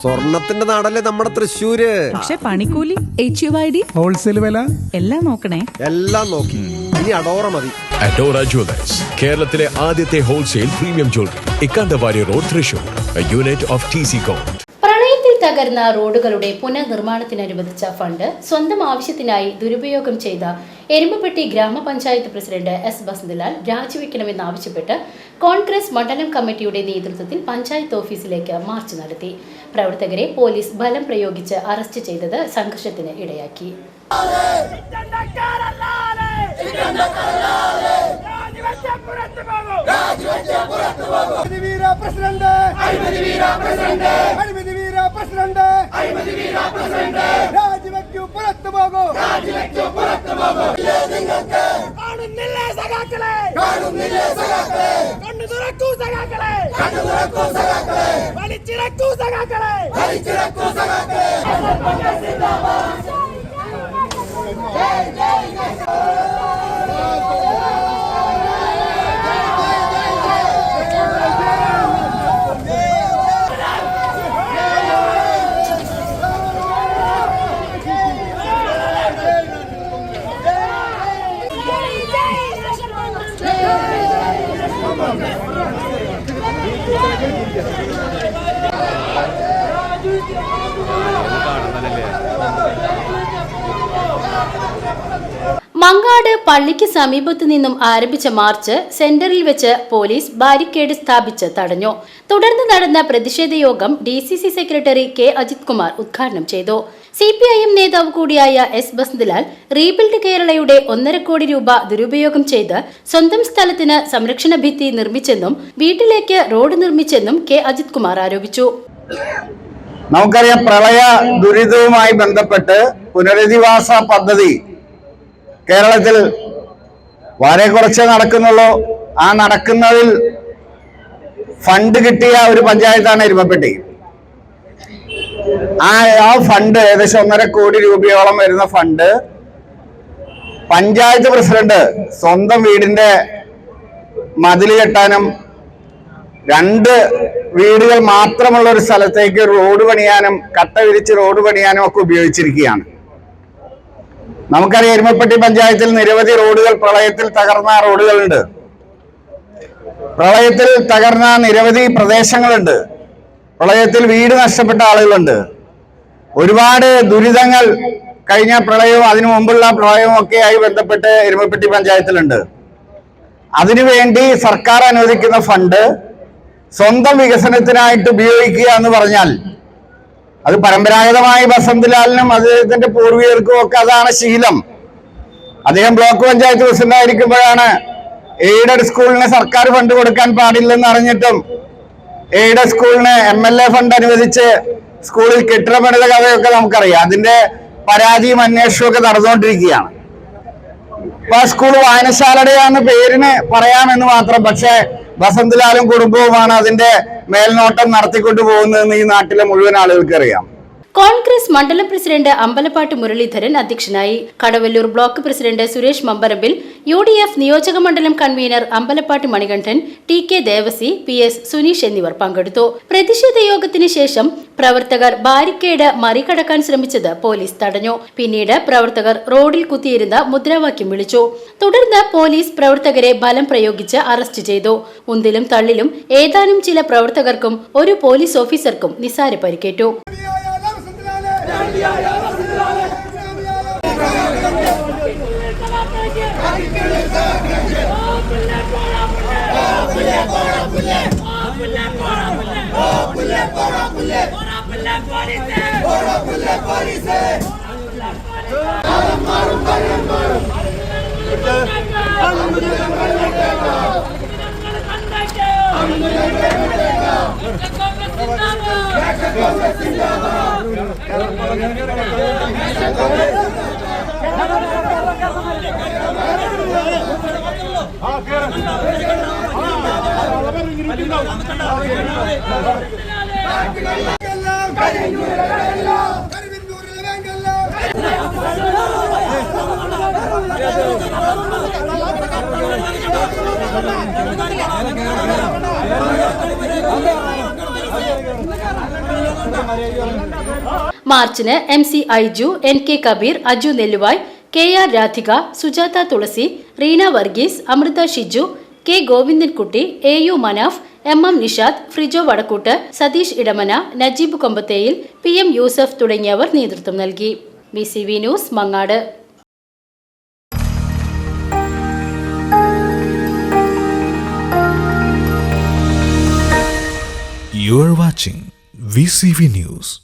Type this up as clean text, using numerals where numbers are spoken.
സ്വർണത്തിന്റെ നാടല്ലേ നമ്മുടെ തൃശ്ശൂര്. പക്ഷെ പണിക്കൂലി, HUID, ഹോൾസെയിൽ വില എല്ലാം നോക്കണേ. എല്ലാം നോക്കി. ഇനി അഡോറ മതി. അഡോറ ജ്വല്ലേഴ്സ്, കേരളത്തിലെ ആദ്യത്തെ wholesale premium jewellery, Ikkanda Warrier road, Thrissur, unit of TC-Com. പ്രളയത്തിൽ തകർന്ന റോഡുകളുടെ പുനർനിർമ്മാണത്തിനനുവദിച്ച ഫണ്ട് സ്വന്തം ആവശ്യത്തിനായി ദുരുപയോഗം ചെയ്ത എരുമപ്പെട്ടി ഗ്രാമപഞ്ചായത്ത് പ്രസിഡന്റ് S. ബസന്തലാൽ രാജിവെക്കണമെന്നാവശ്യപ്പെട്ട് കോൺഗ്രസ് മണ്ഡലം കമ്മിറ്റിയുടെ നേതൃത്വത്തിൽ പഞ്ചായത്ത് ഓഫീസിലേക്ക് മാർച്ച് നടത്തി. പ്രവർത്തകരെ പോലീസ് ബലം പ്രയോഗിച്ച് അറസ്റ്റ് ചെയ്തത് സംഘർഷത്തിന് ഇടയാക്കി. മങ്ങാട് പള്ളിക്ക് സമീപത്തു നിന്നും ആരംഭിച്ച മാർച്ച് സെന്ററിൽ വെച്ച് പോലീസ് ബാരിക്കേഡ് സ്ഥാപിച്ച് തടഞ്ഞു. തുടർന്ന് നടന്ന പ്രതിഷേധ യോഗം DCC secretary K. Ajith Kumar ഉദ്ഘാടനം ചെയ്തു. CPIM നേതാവ് കൂടിയായ S. ബസന്തലാൽ റീബിൽഡ് കേരളയുടെ 1.5 കോടി രൂപ ദുരുപയോഗം ചെയ്ത് സ്വന്തം സ്ഥലത്തിന് സംരക്ഷണ ഭിത്തി നിർമ്മിച്ചെന്നും വീട്ടിലേക്ക് റോഡ് നിർമ്മിച്ചെന്നും K. അജിത് കുമാർ ആരോപിച്ചു. നമുക്കറിയാം, പ്രളയ ദുരിതവുമായി ബന്ധപ്പെട്ട് പുനരധിവാസ പദ്ധതി കേരളത്തിൽ വളരെ കുറച്ചേ നടക്കുന്നുള്ളൂ. ആ നടക്കുന്നതിൽ ഫണ്ട് കിട്ടിയ ഒരു പഞ്ചായത്താണ് എരുമപ്പെട്ടി. ആ ഫണ്ട് ഏകദേശം 1.5 കോടി രൂപയോളം വരുന്ന ഫണ്ട് പഞ്ചായത്ത് പ്രസിഡന്റ് സ്വന്തം വീടിന്റെ മതിൽ കെട്ടാനും 2 വീടുകൾ മാത്രമുള്ള ഒരു സ്ഥലത്തേക്ക് റോഡ് പണിയാനും കട്ട വിരിച്ച് റോഡ് പണിയാനും ഒക്കെ ഉപയോഗിച്ചിരിക്കുകയാണ്. നമുക്കറിയാം, എരുമപ്പെട്ടി പഞ്ചായത്തിൽ നിരവധി റോഡുകൾ പ്രളയത്തിൽ തകർന്ന റോഡുകളുണ്ട്. പ്രളയത്തിൽ തകർന്ന നിരവധി പ്രദേശങ്ങളുണ്ട്. പ്രളയത്തിൽ വീട് നഷ്ടപ്പെട്ട ആളുകളുണ്ട്. ഒരുപാട് ദുരിതങ്ങൾ കഴിഞ്ഞ പ്രളയവും അതിനു മുമ്പുള്ള പ്രളയവും ഒക്കെയായി ബന്ധപ്പെട്ട് എരുമപ്പെട്ടി പഞ്ചായത്തിലുണ്ട്. അതിനുവേണ്ടി സർക്കാർ അനുവദിക്കുന്ന ഫണ്ട് സ്വന്തം വികസനത്തിനായിട്ട് ഉപയോഗിക്കുക എന്ന് പറഞ്ഞാൽ അത് പരമ്പരാഗതമായി ബസന്തലാലിനും അദ്ദേഹത്തിന്റെ പൂർവികർക്കും ഒക്കെ അതാണ് ശീലം. അദ്ദേഹം ബ്ലോക്ക് പഞ്ചായത്ത് പ്രസിഡന്റ് ആയിരിക്കുമ്പോഴാണ് എയ്ഡഡ് സ്കൂളിന് സർക്കാർ ഫണ്ട് കൊടുക്കാൻ പാടില്ലെന്ന് അറിഞ്ഞിട്ടും എയ്ഡഡ് സ്കൂളിന് MLA ഫണ്ട് അനുവദിച്ച് സ്കൂളിൽ കെട്ടിടപണിത കഥയൊക്കെ നമുക്കറിയാം. അതിന്റെ പരാതിയും അന്വേഷണവും ഒക്കെ നടന്നുകൊണ്ടിരിക്കുകയാണ്. അപ്പൊ ആ സ്കൂൾ വായനശാലയുടെയാന്ന് പേരിന് പറയാമെന്ന് മാത്രം. പക്ഷെ ബസന്തലാലും കുടുംബവുമാണ് അതിന്റെ മേൽനോട്ടം നടത്തിക്കൊണ്ടു പോകുന്നതെന്ന് ഈ നാട്ടിലെ മുഴുവൻ ആളുകൾക്ക് അറിയാം. കോൺഗ്രസ് മണ്ഡലം പ്രസിഡന്റ് അമ്പലപ്പാട്ട് മുരളീധരൻ അധ്യക്ഷനായി. Kadavallur block president Suresh Mambarambil, UDF നിയോജക മണ്ഡലം convener Ambalappattu Manikandan, TK Devassy, PS Suneesh എന്നിവർ പങ്കെടുത്തു. പ്രതിഷേധ യോഗത്തിന് ശേഷം പ്രവർത്തകർ ബാരിക്കേഡ് മറികടക്കാൻ ശ്രമിച്ചത് പോലീസ് തടഞ്ഞു. പിന്നീട് പ്രവർത്തകർ റോഡിൽ കുത്തിയിരുന്ന മുദ്രാവാക്യം വിളിച്ചു. തുടർന്ന് പോലീസ് പ്രവർത്തകരെ ബലം പ്രയോഗിച്ച് അറസ്റ്റ് ചെയ്തു. ഉന്തിലും തള്ളിലും ഏതാനും ചില പ്രവർത്തകർക്കും ഒരു പോലീസ് ഓഫീസർക്കും നിസ്സാര പരിക്കേറ്റു. മാർച്ചിന് MC Aiju, NK Kabir, Aju Nelluvai, KR Radhika, Sujatha തുളസി, Reena Varghese, Amrita Shiju, K Govindankutty, AU Manaf, MM Nishad, Frijo Vadakkoot, Satheesh Idamana, Najeeb കൊമ്പത്തേയിൽ, PM Yusuf തുടങ്ങിയവർ നേതൃത്വം നൽകി. BCV news Mangad. You are watching VCV News.